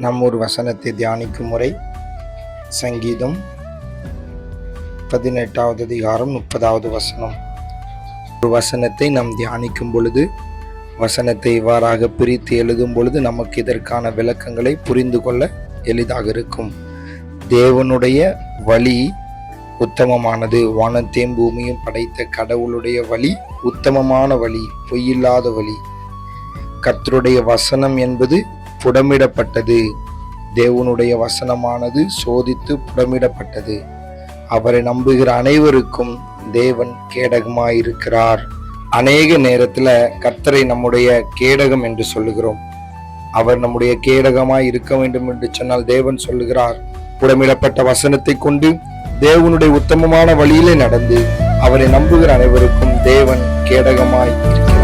நம் ஒரு வசனத்தை தியானிக்கும் முறை சங்கீதம் 18வது அதிகாரம் 30வது வசனம். ஒரு வசனத்தை நாம் தியானிக்கும் பொழுது, வசனத்தை இவ்வாறாக பிரித்து எழுதும் பொழுது நமக்கு இதற்கான விளக்கங்களை புரிந்து கொள்ள எளிதாக இருக்கும். தேவனுடைய வழி உத்தமமானது. வானத்தையும் பூமியும் படைத்த கடவுளுடைய வழி உத்தமமான வழி, பொய்யில்லாத வழி. கர்த்தருடைய வசனம் என்பது புடமிடப்பட்டது. தேவனுடைய வசனமானது சோதித்து புடமிடப்பட்டது. அவரை நம்புகிற அனைவருக்கும் தேவன் கேடகமாயிருக்கிறார். அநேக நேரத்துல கர்த்தரை நம்முடைய கேடகம் என்று சொல்லுகிறோம். அவர் நம்முடைய கேடகமாய் இருக்க வேண்டும் என்று சொன்னால் தேவன் சொல்லுகிறார், புடமிடப்பட்ட வசனத்தை கொண்டு தேவனுடைய உத்தமமான வழியிலே நடந்து அவரை நம்புகிற அனைவருக்கும் தேவன் கேடகமாய் இருக்கிறார்.